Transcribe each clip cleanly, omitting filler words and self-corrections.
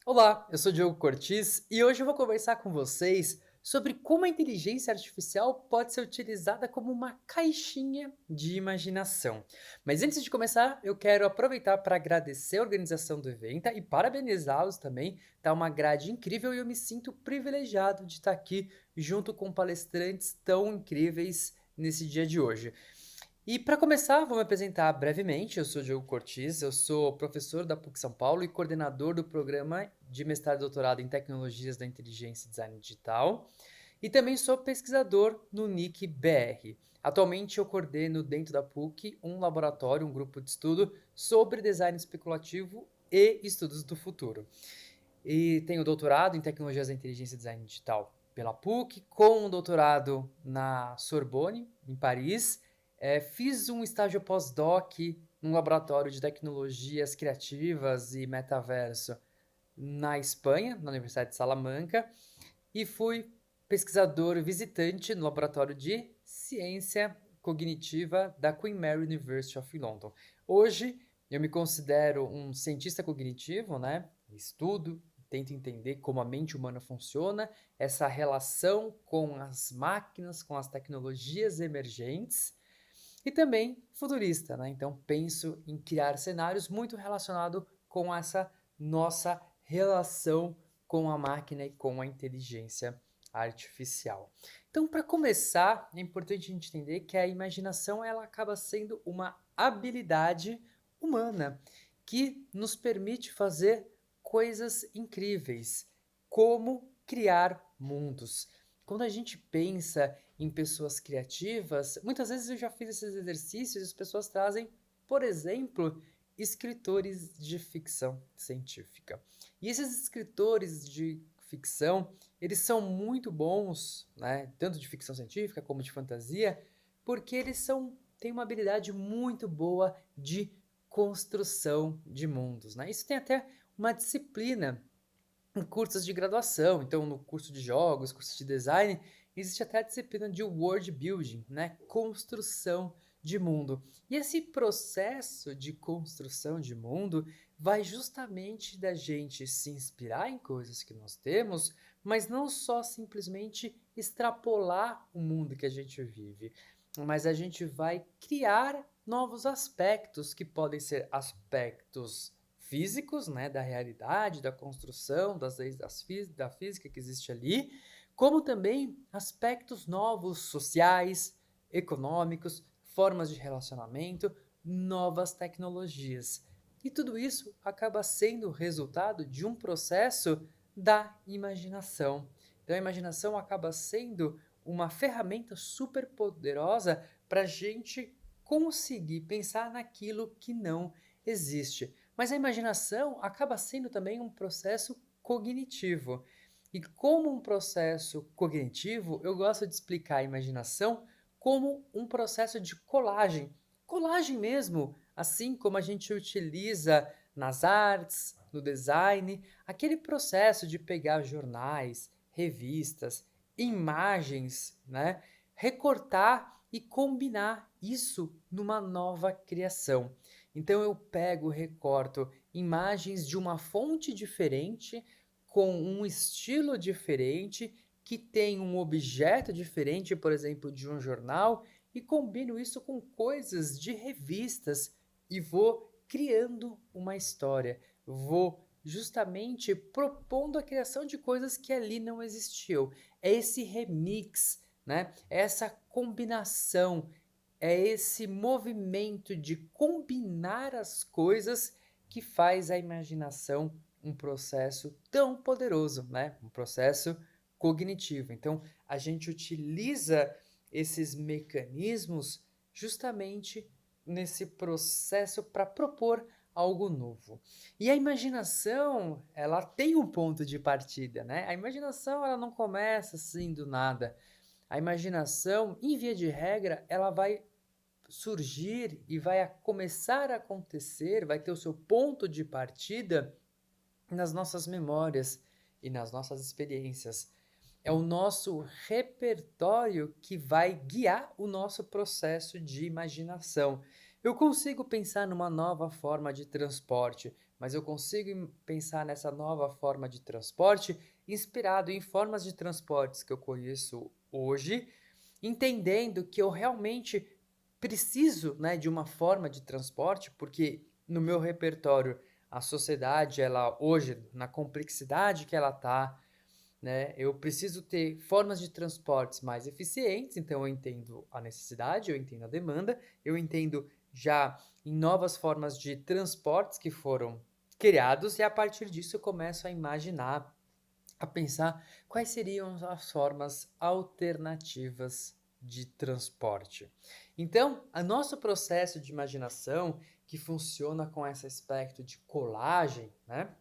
Olá, eu sou Diogo Cortis e hoje eu vou conversar com vocês sobre como a inteligência artificial pode ser utilizada como uma caixinha de imaginação. Mas antes de começar, eu quero aproveitar para agradecer a organização do evento e parabenizá-los também. Tá uma grade incrível e eu me sinto privilegiado de estar aqui junto com palestrantes tão incríveis nesse dia de hoje. E para começar, vou me apresentar brevemente. Eu sou Diogo Cortis, eu sou professor da PUC São Paulo e coordenador do programa de mestrado e doutorado em Tecnologias da Inteligência e Design Digital. E também sou pesquisador no NIC BR. Atualmente eu coordeno dentro da PUC um laboratório, um grupo de estudo sobre design especulativo e estudos do futuro. E tenho doutorado em Tecnologias da Inteligência e Design Digital pela PUC, com um doutorado na Sorbonne, em Paris. Fiz um estágio pós-doc num laboratório de tecnologias criativas e metaverso na Espanha, na Universidade de Salamanca, e fui pesquisador visitante no laboratório de ciência cognitiva da Queen Mary University of London. Hoje eu me considero um cientista cognitivo, né? Estudo, tento entender como a mente humana funciona, essa relação com as máquinas, com as tecnologias emergentes, e também futurista, né? Então penso em criar cenários muito relacionados com essa nossa relação com a máquina e com a inteligência artificial. Então, para começar, é importante a gente entender que a imaginação ela acaba sendo uma habilidade humana que nos permite fazer coisas incríveis, como criar mundos. Quando a gente pensa em pessoas criativas, muitas vezes eu já fiz esses exercícios e as pessoas trazem, por exemplo, escritores de ficção científica. E esses escritores de ficção, eles são muito bons, né, tanto de ficção científica como de fantasia, porque têm uma habilidade muito boa de construção de mundos, né? Isso tem até uma disciplina em cursos de graduação. Então, no curso de jogos, curso de design, existe até a disciplina de world building, né? Construção de mundo. E esse processo de construção de mundo vai justamente da gente se inspirar em coisas que nós temos, mas não só simplesmente extrapolar o mundo que a gente vive, mas a gente vai criar novos aspectos que podem ser aspectos físicos, né, da realidade, da construção, das leis da física que existe ali, como também aspectos novos sociais, econômicos, formas de relacionamento, novas tecnologias. E tudo isso acaba sendo resultado de um processo da imaginação. Então a imaginação acaba sendo uma ferramenta super poderosa para a gente conseguir pensar naquilo que não existe. Mas a imaginação acaba sendo também um processo cognitivo. E como um processo cognitivo, eu gosto de explicar a imaginação como um processo de colagem. Colagem mesmo, assim como a gente utiliza nas artes, no design, aquele processo de pegar jornais, revistas, imagens, né? Recortar e combinar isso numa nova criação. Então eu pego, recorto imagens de uma fonte diferente, com um estilo diferente, que tem um objeto diferente, por exemplo, de um jornal, e combino isso com coisas de revistas e vou criando uma história. Vou justamente propondo a criação de coisas que ali não existiam. É esse remix, né? É essa combinação, é esse movimento de combinar as coisas que faz a imaginação um processo tão poderoso, né? Um processo cognitivo. Então, a gente utiliza esses mecanismos justamente nesse processo para propor algo novo. E a imaginação, ela tem um ponto de partida, né? A imaginação, ela não começa assim do nada. A imaginação, em via de regra, ela vai surgir e vai começar a acontecer, vai ter o seu ponto de partida nas nossas memórias e nas nossas experiências. É o nosso repertório que vai guiar o nosso processo de imaginação. Eu consigo pensar numa nova forma de transporte, mas eu consigo pensar nessa nova forma de transporte inspirado em formas de transportes que eu conheço hoje, entendendo que eu realmente preciso, né, de uma forma de transporte, porque no meu repertório a sociedade, ela hoje, na complexidade que ela está, né, eu preciso ter formas de transportes mais eficientes, então eu entendo a necessidade, eu entendo a demanda, eu entendo já em novas formas de transportes que foram criados, e a partir disso eu começo a imaginar, a pensar quais seriam as formas alternativas de transporte. Então, o nosso processo de imaginação, que funciona com esse aspecto de colagem, né?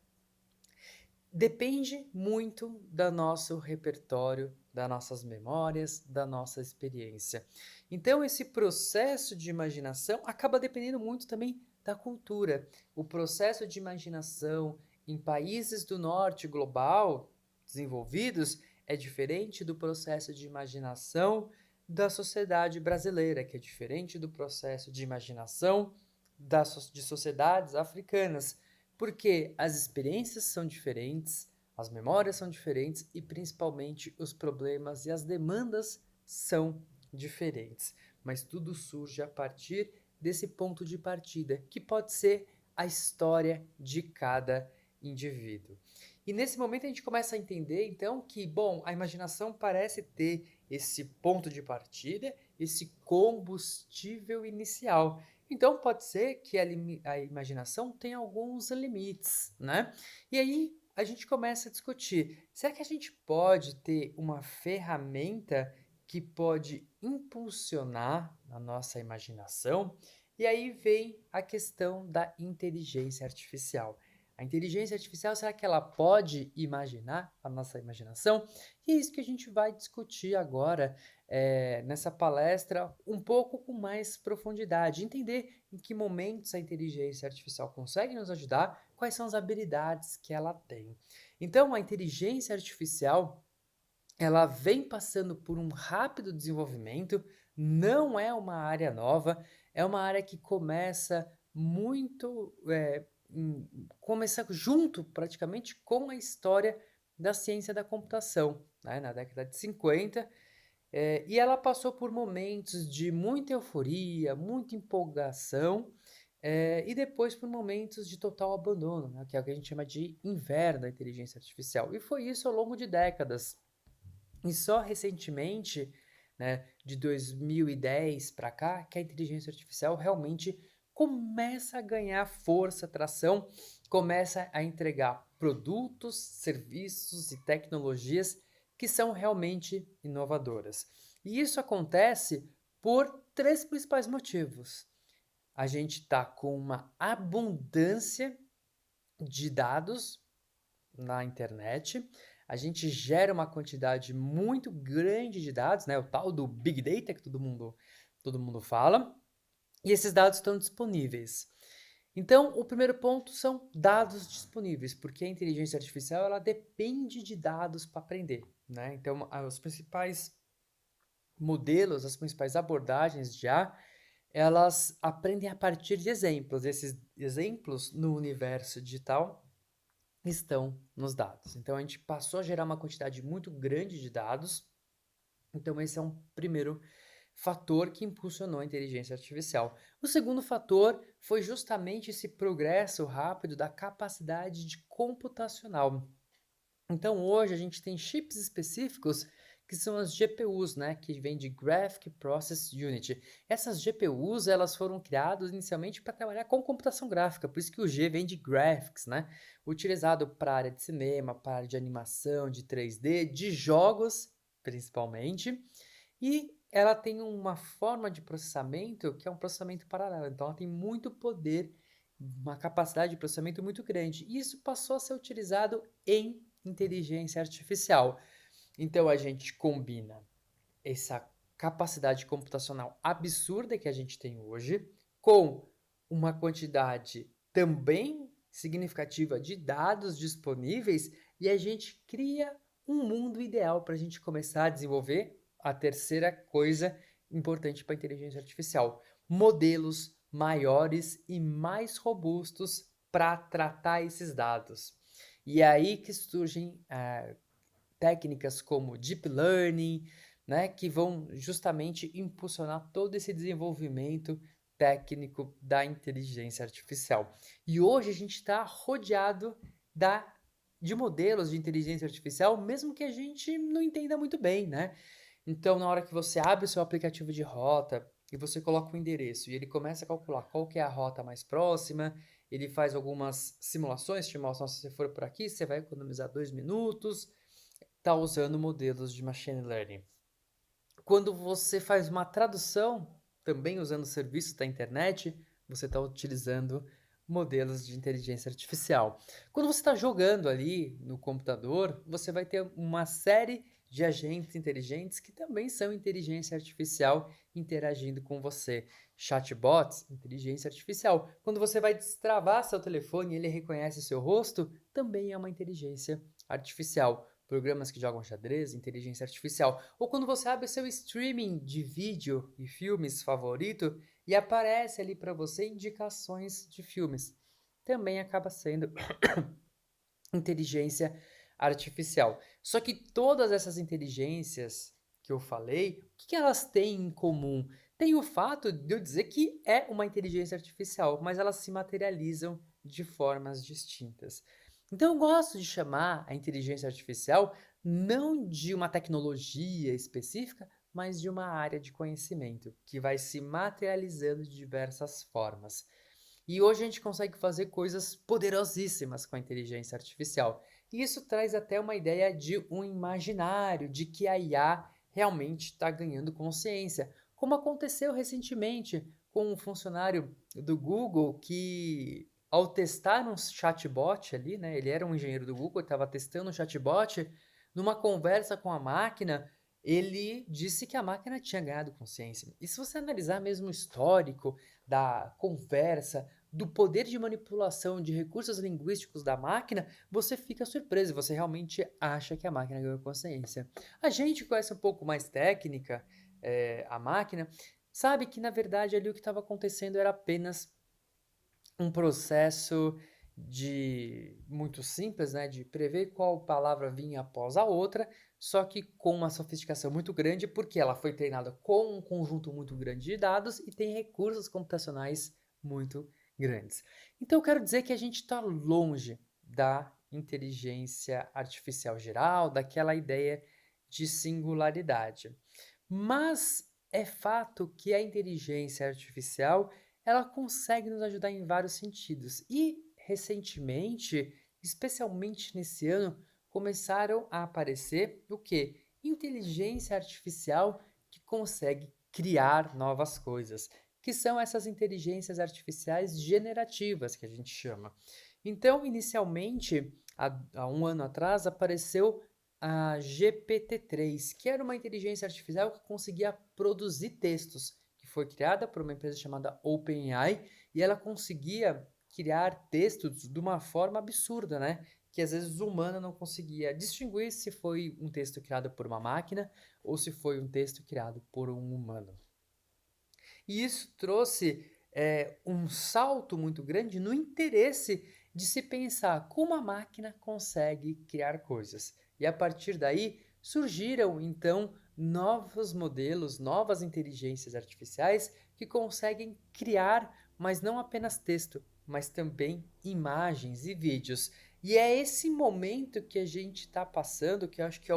Depende muito do nosso repertório, das nossas memórias, da nossa experiência. Então, esse processo de imaginação acaba dependendo muito também da cultura. O processo de imaginação em países do norte global desenvolvidos é diferente do processo de imaginação da sociedade brasileira, que é diferente do processo de imaginação de sociedades africanas, porque as experiências são diferentes, as memórias são diferentes e principalmente os problemas e as demandas são diferentes. Mas tudo surge a partir desse ponto de partida, que pode ser a história de cada indivíduo. E nesse momento a gente começa a entender, então, que, bom, a imaginação parece ter esse ponto de partida, esse combustível inicial. Então pode ser que a imaginação tenha alguns limites, né? E aí a gente começa a discutir: será que a gente pode ter uma ferramenta que pode impulsionar a nossa imaginação? E aí vem a questão da inteligência artificial. A inteligência artificial, será que ela pode imaginar a nossa imaginação? E é isso que a gente vai discutir agora nessa palestra um pouco com mais profundidade, entender em que momentos a inteligência artificial consegue nos ajudar, quais são as habilidades que ela tem. Então, a inteligência artificial, ela vem passando por um rápido desenvolvimento, não é uma área nova, é uma área que começa muito, começa junto praticamente com a história da ciência da computação, né? Na década de 50, e ela passou por momentos de muita euforia, muita empolgação, e depois por momentos de total abandono, né, que é o que a gente chama de inverno da inteligência artificial. E foi isso ao longo de décadas. E só recentemente, né, de 2010 para cá, que a inteligência artificial realmente começa a ganhar força, tração, começa a entregar produtos, serviços e tecnologias que são realmente inovadoras. E isso acontece por três principais motivos. A gente está com uma abundância de dados na internet, a gente gera uma quantidade muito grande de dados, né? O tal do Big Data que todo mundo fala, e esses dados estão disponíveis. Então, o primeiro ponto são dados disponíveis, porque a inteligência artificial ela depende de dados para aprender, né? Então, os principais modelos, as principais abordagens de IA, elas aprendem a partir de exemplos. Esses exemplos no universo digital estão nos dados. Então a gente passou a gerar uma quantidade muito grande de dados. Então esse é um primeiro fator que impulsionou a inteligência artificial. O segundo fator foi justamente esse progresso rápido da capacidade de computacional. Então hoje a gente tem chips específicos que são as GPUs, né, que vem de Graphic Process Unit. Essas GPUs, elas foram criadas inicialmente para trabalhar com computação gráfica, por isso que o G vem de graphics, né, utilizado para a área de cinema, para a área de animação, de 3D, de jogos, principalmente, e ela tem uma forma de processamento que é um processamento paralelo, então ela tem muito poder, uma capacidade de processamento muito grande, e isso passou a ser utilizado em inteligência artificial. Então a gente combina essa capacidade computacional absurda que a gente tem hoje com uma quantidade também significativa de dados disponíveis e a gente cria um mundo ideal para a gente começar a desenvolver a terceira coisa importante para a inteligência artificial: modelos maiores e mais robustos para tratar esses dados. E é aí que surgem técnicas como Deep Learning, né, que vão justamente impulsionar todo esse desenvolvimento técnico da inteligência artificial. E hoje a gente está rodeado de modelos de inteligência artificial, mesmo que a gente não entenda muito bem, né? Então, na hora que você abre o seu aplicativo de rota e você coloca o endereço e ele começa a calcular qual que é a rota mais próxima, ele faz algumas simulações, te mostram: se você for por aqui, você vai economizar 2 minutos, está usando modelos de machine learning. Quando você faz uma tradução, também usando serviços da internet, você está utilizando modelos de inteligência artificial. Quando você está jogando ali no computador, você vai ter uma série de agentes inteligentes que também são inteligência artificial interagindo com você. Chatbots, inteligência artificial. Quando você vai destravar seu telefone e ele reconhece seu rosto, também é uma inteligência artificial. Programas que jogam xadrez, inteligência artificial. Ou quando você abre seu streaming de vídeo e filmes favorito e aparece ali para você indicações de filmes. Também acaba sendo inteligência artificial. Só que todas essas inteligências que eu falei, o que elas têm em comum? Tem o fato de eu dizer que é uma inteligência artificial, mas elas se materializam de formas distintas. Então eu gosto de chamar a inteligência artificial não de uma tecnologia específica, mas de uma área de conhecimento que vai se materializando de diversas formas. E hoje a gente consegue fazer coisas poderosíssimas com a inteligência artificial. E isso traz até uma ideia de um imaginário, de que a IA realmente está ganhando consciência, como aconteceu recentemente com um funcionário do Google que, ao testar um chatbot ali, né, ele era um engenheiro do Google, estava testando um chatbot, numa conversa com a máquina, ele disse que a máquina tinha ganhado consciência. E se você analisar mesmo o histórico da conversa, do poder de manipulação de recursos linguísticos da máquina, você fica surpreso, você realmente acha que a máquina ganhou consciência. A gente conhece um pouco mais técnica, a máquina, sabe que na verdade ali o que estava acontecendo era apenas um processo de muito simples, né, de prever qual palavra vinha após a outra, só que com uma sofisticação muito grande, porque ela foi treinada com um conjunto muito grande de dados e tem recursos computacionais muito grandes. Então eu quero dizer que a gente está longe da inteligência artificial geral, daquela ideia de singularidade. Mas é fato que a inteligência artificial ela consegue nos ajudar em vários sentidos. E recentemente, especialmente nesse ano, começaram a aparecer o quê? Inteligência artificial que consegue criar novas coisas, que são essas inteligências artificiais generativas que a gente chama. Então, inicialmente, há um ano atrás, apareceu a GPT-3, que era uma inteligência artificial que conseguia produzir textos, que foi criada por uma empresa chamada OpenAI, e ela conseguia criar textos de uma forma absurda, né? Que às vezes o humano não conseguia distinguir se foi um texto criado por uma máquina ou se foi um texto criado por um humano. E isso trouxe um salto muito grande no interesse de se pensar como a máquina consegue criar coisas. E a partir daí surgiram então novos modelos, novas inteligências artificiais que conseguem criar, mas não apenas texto, mas também imagens e vídeos. E é esse momento que a gente está passando, que eu acho que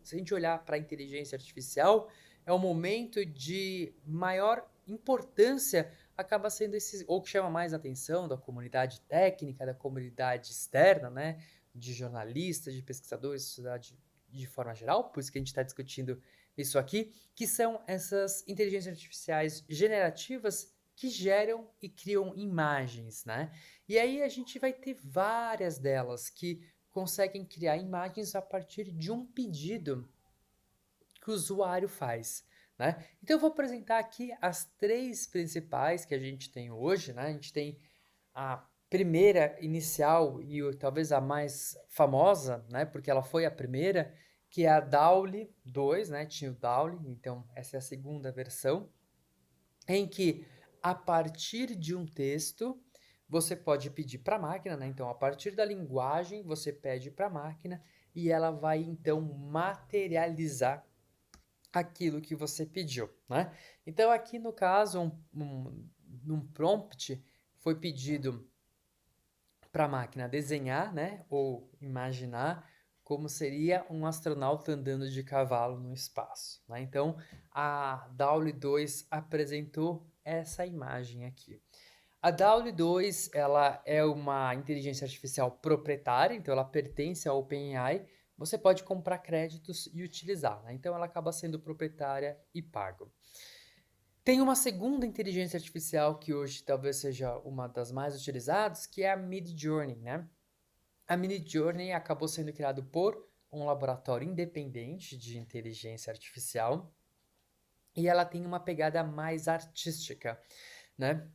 se a gente olhar para a inteligência artificial, é o momento de maior importância acaba sendo esse, ou que chama mais atenção da comunidade técnica, da comunidade externa, né, de jornalistas, de pesquisadores, sociedade de forma geral, por isso que a gente está discutindo isso aqui, que são essas inteligências artificiais generativas que geram e criam imagens, né? E aí a gente vai ter várias delas que conseguem criar imagens a partir de um pedido que o usuário faz, né? Então eu vou apresentar aqui as três principais que a gente tem hoje, né? A gente tem a primeira inicial e talvez a mais famosa, né, porque ela foi a primeira, que é a DALL-E 2, né, tinha o DALL-E, então essa é a segunda versão, em que a partir de um texto você pode pedir para a máquina, né, então a partir da linguagem você pede para a máquina e ela vai então materializar aquilo que você pediu, né? Então aqui no caso, num prompt foi pedido para a máquina desenhar, né, ou imaginar como seria um astronauta andando de cavalo no espaço, né? Então, a DALL-E 2 apresentou essa imagem aqui. A DALL-E 2, ela é uma inteligência artificial proprietária, então ela pertence à OpenAI. Você pode comprar créditos e utilizar, né? Então ela acaba sendo proprietária e pago. Tem uma segunda inteligência artificial que hoje talvez seja uma das mais utilizadas, que é a Midjourney, né? A Midjourney acabou sendo criado por um laboratório independente de inteligência artificial e ela tem uma pegada mais artística, né?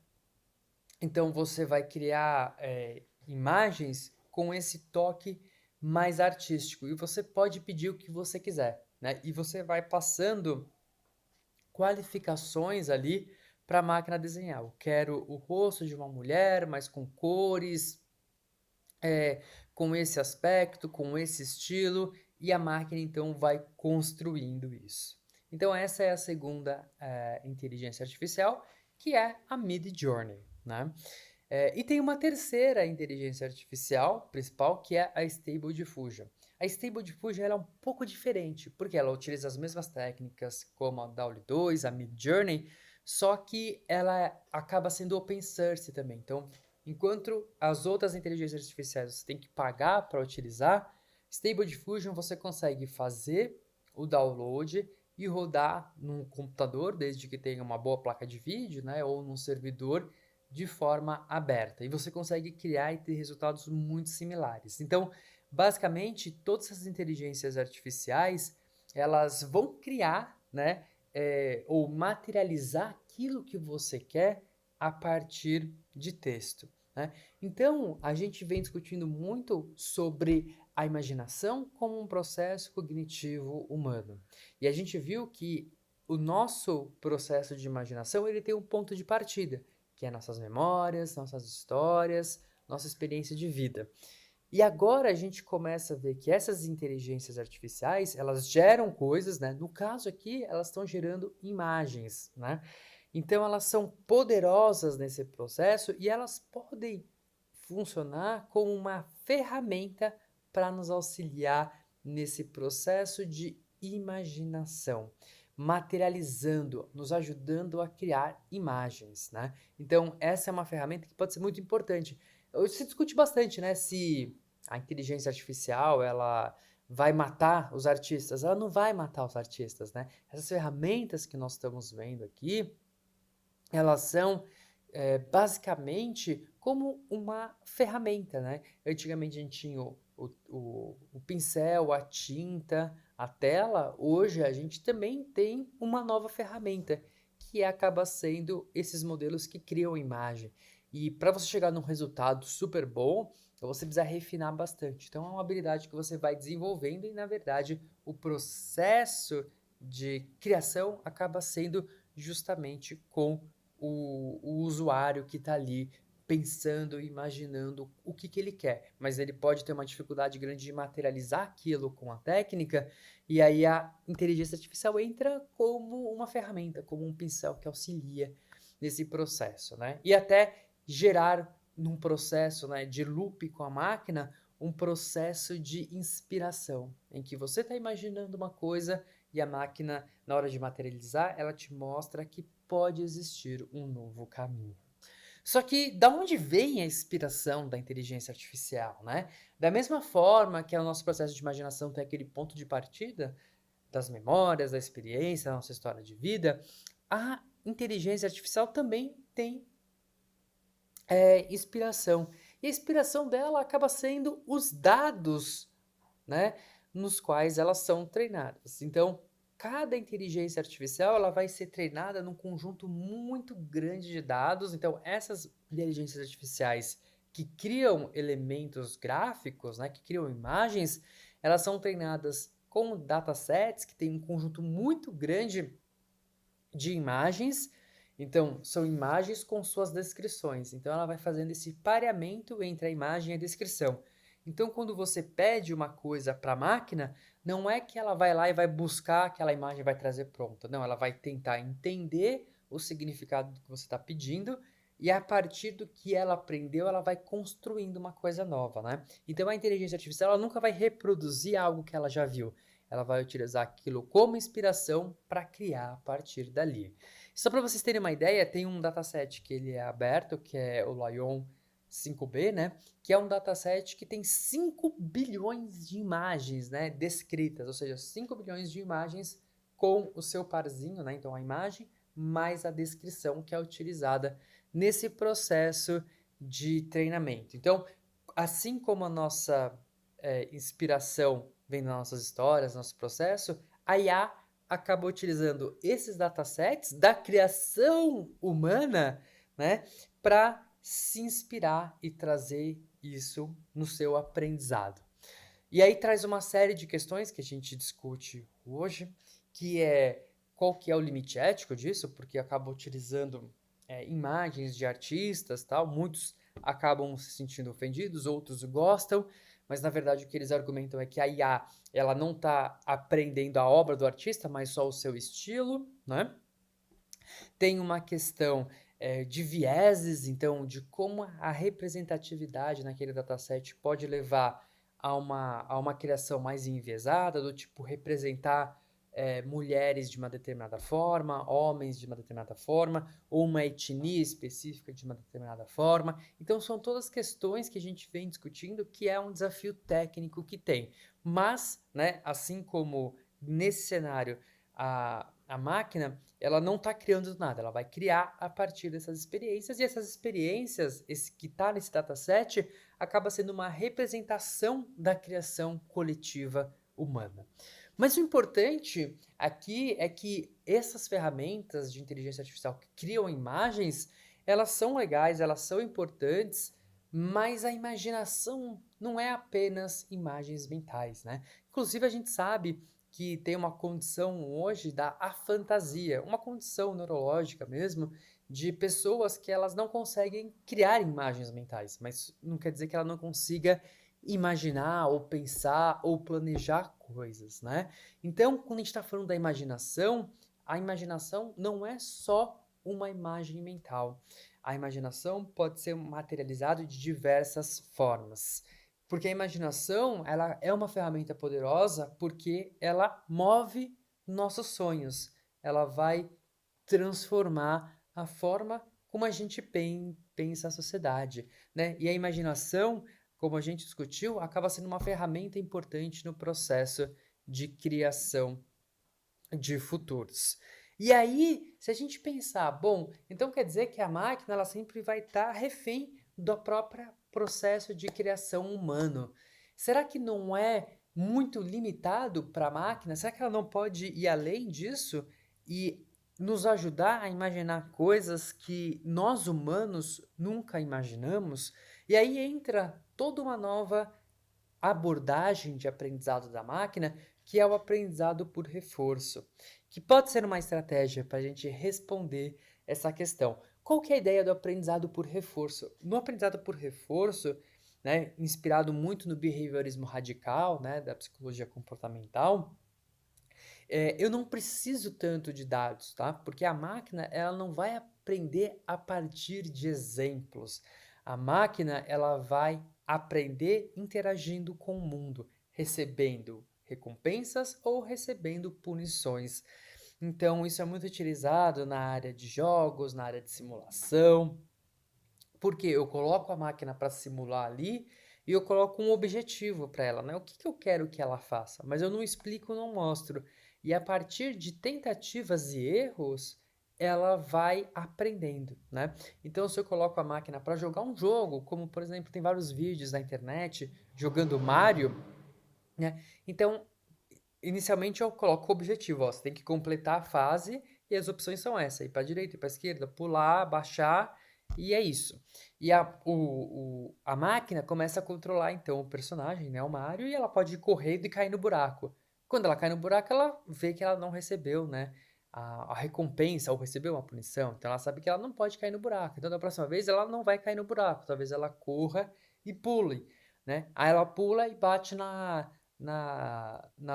Então você vai criar imagens com esse toque mais artístico e você pode pedir o que você quiser, né? E você vai passando qualificações ali para a máquina desenhar. Eu quero o rosto de uma mulher, mas com cores, com esse aspecto, com esse estilo, e a máquina então vai construindo isso. Então essa é a segunda inteligência artificial, que é a Midjourney, né? E tem uma terceira inteligência artificial principal, que é a Stable Diffusion. A Stable Diffusion ela é um pouco diferente, porque ela utiliza as mesmas técnicas como a DALL-E 2, a Midjourney, só que ela acaba sendo open source também. Então, enquanto as outras inteligências artificiais você tem que pagar para utilizar, Stable Diffusion você consegue fazer o download e rodar num computador, desde que tenha uma boa placa de vídeo, né, ou num servidor de forma aberta. E você consegue criar e ter resultados muito similares. Então, basicamente, todas essas inteligências artificiais, elas vão criar, né, ou materializar aquilo que você quer a partir de texto, né? Então, a gente vem discutindo muito sobre a imaginação como um processo cognitivo humano. E a gente viu que o nosso processo de imaginação, ele tem um ponto de partida, que é nossas memórias, nossas histórias, nossa experiência de vida. E agora a gente começa a ver que essas inteligências artificiais, elas geram coisas, né? No caso aqui, elas estão gerando imagens, né? Então elas são poderosas nesse processo e elas podem funcionar como uma ferramenta para nos auxiliar nesse processo de imaginação, materializando, nos ajudando a criar imagens, né? Então essa é uma ferramenta que pode ser muito importante. Hoje se discute bastante, né, se a inteligência artificial ela vai matar os artistas. Ela não vai matar os artistas, né? Essas ferramentas que nós estamos vendo aqui, elas são basicamente como uma ferramenta, né? Antigamente a gente tinha o pincel, a tinta, a tela. Hoje a gente também tem uma nova ferramenta, que acaba sendo esses modelos que criam imagem. E para você chegar num resultado super bom, você precisa refinar bastante. Então é uma habilidade que você vai desenvolvendo e, na verdade, o processo de criação acaba sendo justamente com o usuário que está ali pensando, imaginando o que, que ele quer, mas ele pode ter uma dificuldade grande de materializar aquilo com a técnica, e aí a inteligência artificial entra como uma ferramenta, como um pincel que auxilia nesse processo, né? E até gerar num processo, né, de loop com a máquina, um processo de inspiração, em que você está imaginando uma coisa e a máquina, na hora de materializar, ela te mostra que pode existir um novo caminho. Só que da onde vem a inspiração da inteligência artificial, né? Da mesma forma que o nosso processo de imaginação tem aquele ponto de partida das memórias, da experiência, da nossa história de vida, a inteligência artificial também tem inspiração. E a inspiração dela acaba sendo os dados, né, nos quais elas são treinadas. Então, cada inteligência artificial ela vai ser treinada num conjunto muito grande de dados. Então, essas inteligências artificiais que criam elementos gráficos, né, que criam imagens, elas são treinadas com datasets que têm um conjunto muito grande de imagens. Então, são imagens com suas descrições. Então, ela vai fazendo esse pareamento entre a imagem e a descrição. Então, quando você pede uma coisa para a máquina, não é que ela vai lá e vai buscar aquela imagem e vai trazer pronta. Não, ela vai tentar entender o significado do que você está pedindo e a partir do que ela aprendeu, ela vai construindo uma coisa nova, né? Então, a inteligência artificial ela nunca vai reproduzir algo que ela já viu. Ela vai utilizar aquilo como inspiração para criar a partir dali. Só para vocês terem uma ideia, tem um dataset que ele é aberto, que é o Lion 5B, né? Que é um dataset que tem 5 bilhões de imagens, né, descritas, ou seja, 5 bilhões de imagens com o seu parzinho, né? Então a imagem mais a descrição que é utilizada nesse processo de treinamento. Então, assim como a nossa inspiração vem das nossas histórias, nosso processo, a IA acaba utilizando esses datasets da criação humana, né, para se inspirar e trazer isso no seu aprendizado. E aí traz uma série de questões que a gente discute hoje, que é qual que é o limite ético disso, porque acaba utilizando imagens de artistas, tal, muitos acabam se sentindo ofendidos, outros gostam, mas na verdade o que eles argumentam é que a IA ela não está aprendendo a obra do artista, mas só o seu estilo, né? Tem uma questão de vieses, então, de como a representatividade naquele dataset pode levar a uma criação mais enviesada, do tipo representar mulheres de uma determinada forma, homens de uma determinada forma, ou uma etnia específica de uma determinada forma. Então, são todas questões que a gente vem discutindo que é um desafio técnico que tem. Mas, né, assim como nesse cenário a máquina ela não está criando nada, ela vai criar a partir dessas experiências, e essas experiências, esse que está nesse dataset, acaba sendo uma representação da criação coletiva humana. Mas o importante aqui é que essas ferramentas de inteligência artificial que criam imagens, elas são legais, elas são importantes, mas a imaginação não é apenas imagens mentais, né? Inclusive a gente sabe que tem uma condição hoje da afantasia, uma condição neurológica mesmo, de pessoas que elas não conseguem criar imagens mentais, mas não quer dizer que ela não consiga imaginar ou pensar ou planejar coisas, né? Então, quando a gente está falando da imaginação, a imaginação não é só uma imagem mental. A imaginação pode ser materializada de diversas formas. Porque a imaginação, ela é uma ferramenta poderosa porque ela move nossos sonhos. Ela vai transformar a forma como a gente pensa a sociedade, né? E a imaginação, como a gente discutiu, acaba sendo uma ferramenta importante no processo de criação de futuros. E aí, se a gente pensar, bom, então quer dizer que a máquina ela sempre vai estar refém do próprio processo de criação humano. Será que não é muito limitado para a máquina? Será que ela não pode ir além disso e nos ajudar a imaginar coisas que nós humanos nunca imaginamos? E aí entra toda uma nova abordagem de aprendizado da máquina, que é o aprendizado por reforço, que pode ser uma estratégia para a gente responder essa questão. Qual que é a ideia do aprendizado por reforço? No aprendizado por reforço, né, inspirado muito no behaviorismo radical, né, da psicologia comportamental, eu não preciso tanto de dados, tá? Porque a máquina ela não vai aprender a partir de exemplos. A máquina ela vai aprender interagindo com o mundo, recebendo recompensas ou recebendo punições. Então, isso é muito utilizado na área de jogos, na área de simulação, porque eu coloco a máquina para simular ali e eu coloco um objetivo para ela, né? O que eu quero que ela faça, mas eu não explico, não mostro. E a partir de tentativas e erros, ela vai aprendendo, né? Então, se eu coloco a máquina para jogar um jogo, como por exemplo, tem vários vídeos na internet jogando Mario, né? Então, inicialmente eu coloco o objetivo, ó, você tem que completar a fase e as opções são essa, ir para a direita, ir para a esquerda, pular, baixar E é isso. E a máquina começa a controlar, então, o personagem, né, o Mario, e ela pode ir correndo e cair no buraco. Quando ela cai no buraco, ela vê que ela não recebeu, né, a recompensa, ou recebeu uma punição. Então, ela sabe que ela não pode cair no buraco. Então, da próxima vez, ela não vai cair no buraco. Talvez ela corra e pule, né? Aí ela pula e bate na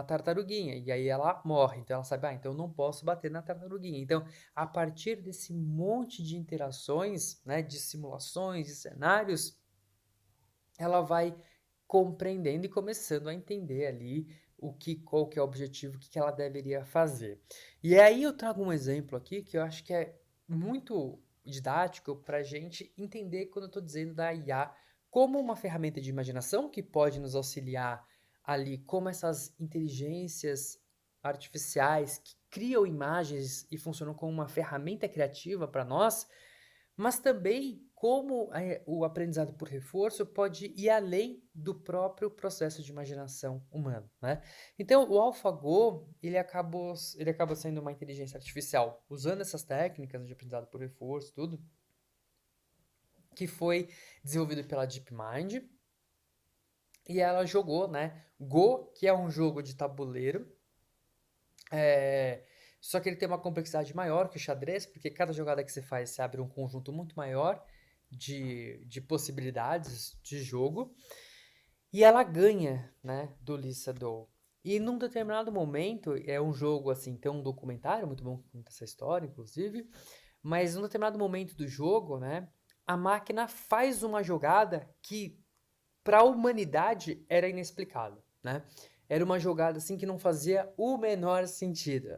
tartaruguinha. E aí ela morre. Então, ela sabe, então eu não posso bater na tartaruguinha. Então, a partir desse monte de interações, né, de simulações, de cenários, ela vai compreendendo e começando a entender ali qual que é o objetivo, o que ela deveria fazer. E aí eu trago um exemplo aqui que eu acho que é muito didático para a gente entender quando eu estou dizendo da IA como uma ferramenta de imaginação que pode nos auxiliar ali, como essas inteligências artificiais que criam imagens e funcionam como uma ferramenta criativa para nós, mas também como o aprendizado por reforço pode ir além do próprio processo de imaginação humano, né? Então, o AlphaGo, ele acaba sendo uma inteligência artificial, usando essas técnicas de aprendizado por reforço, tudo, que foi desenvolvido pela DeepMind, e ela jogou, né, Go, que é um jogo de tabuleiro, é, só que ele tem uma complexidade maior que o xadrez, porque cada jogada que você faz, você abre um conjunto muito maior de possibilidades de jogo. E ela ganha, né, do Lee Sedol. E num determinado momento, é um jogo assim, tem um documentário muito bom que conta essa história, inclusive, mas num determinado momento do jogo, né, a máquina faz uma jogada que para a humanidade era inexplicável, né? Era uma jogada assim que não fazia o menor sentido.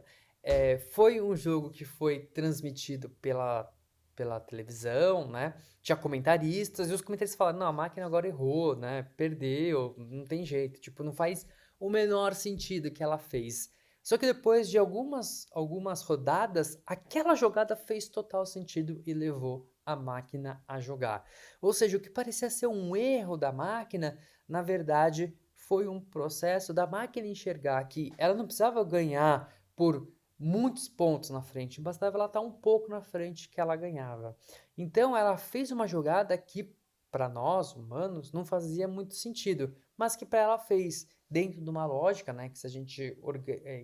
Foi um jogo que foi transmitido pela televisão, né? Tinha comentaristas e os comentaristas falaram, não, a máquina agora errou, né? Perdeu, não tem jeito, tipo, não faz o menor sentido que ela fez. Só que depois de algumas rodadas, aquela jogada fez total sentido e levou a máquina a jogar. Ou seja, o que parecia ser um erro da máquina, na verdade, foi um processo da máquina enxergar que ela não precisava ganhar por muitos pontos na frente, bastava ela estar um pouco na frente que ela ganhava. Então, ela fez uma jogada que, para nós, humanos, não fazia muito sentido, mas que para ela fez, dentro de uma lógica, né, que se a gente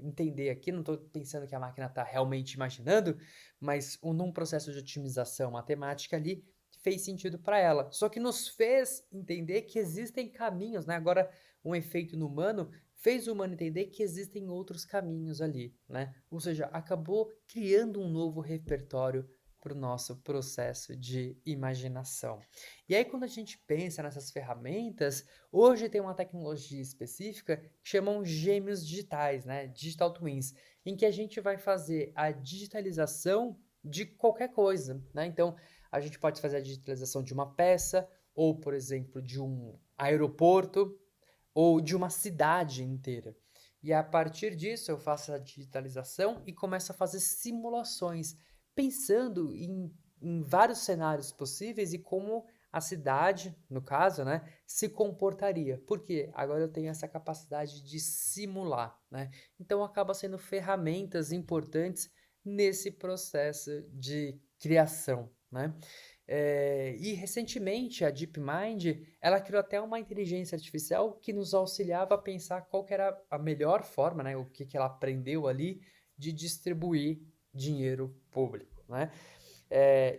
entender aqui, não estou pensando que a máquina está realmente imaginando, mas num processo de otimização matemática ali, fez sentido para ela. Só que nos fez entender que existem caminhos, né? Agora, um efeito no humano fez o humano entender que existem outros caminhos ali, né? Ou seja, acabou criando um novo repertório para o nosso processo de imaginação. E aí, quando a gente pensa nessas ferramentas, hoje tem uma tecnologia específica que chamam gêmeos digitais, né? Digital Twins, em que a gente vai fazer a digitalização de qualquer coisa, né? Então, a gente pode fazer a digitalização de uma peça, ou, por exemplo, de um aeroporto, ou de uma cidade inteira. E a partir disso, eu faço a digitalização e começo a fazer simulações, pensando em vários cenários possíveis e como a cidade, no caso, né, se comportaria. Porque agora eu tenho essa capacidade de simular, né? Então acaba sendo ferramentas importantes nesse processo de criação, né? E recentemente a DeepMind ela criou até uma inteligência artificial que nos auxiliava a pensar qual que era a melhor forma, né, o que ela aprendeu ali de distribuir dinheiro público, né?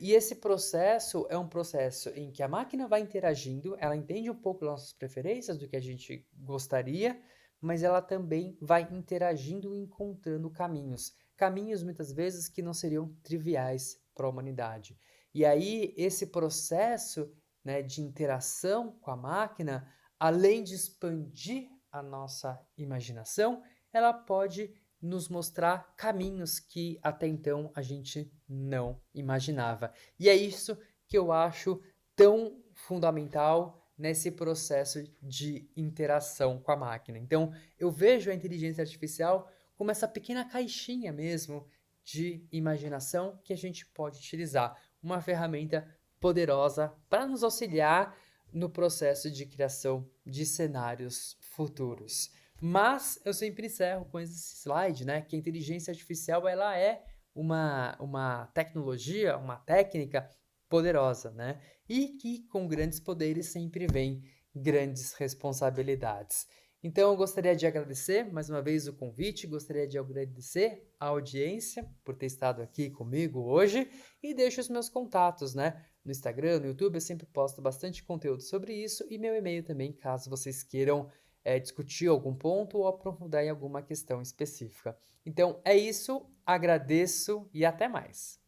E esse processo é um processo em que a máquina vai interagindo, ela entende um pouco das nossas preferências, do que a gente gostaria, mas ela também vai interagindo e encontrando caminhos. Caminhos muitas vezes que não seriam triviais para a humanidade. E aí, esse processo, né, de interação com a máquina, além de expandir a nossa imaginação, ela pode nos mostrar caminhos que até então a gente não imaginava. E é isso que eu acho tão fundamental nesse processo de interação com a máquina. Então, eu vejo a inteligência artificial como essa pequena caixinha mesmo de imaginação que a gente pode utilizar, uma ferramenta poderosa para nos auxiliar no processo de criação de cenários futuros. Mas eu sempre encerro com esse slide, né? Que a inteligência artificial ela é uma tecnologia, uma técnica poderosa, né? E que com grandes poderes sempre vem grandes responsabilidades. Então, eu gostaria de agradecer mais uma vez o convite, gostaria de agradecer a audiência por ter estado aqui comigo hoje e deixo os meus contatos, né? No Instagram, no YouTube, eu sempre posto bastante conteúdo sobre isso e meu e-mail também, caso vocês queiram discutir algum ponto ou aprofundar em alguma questão específica. Então, é isso, agradeço e até mais.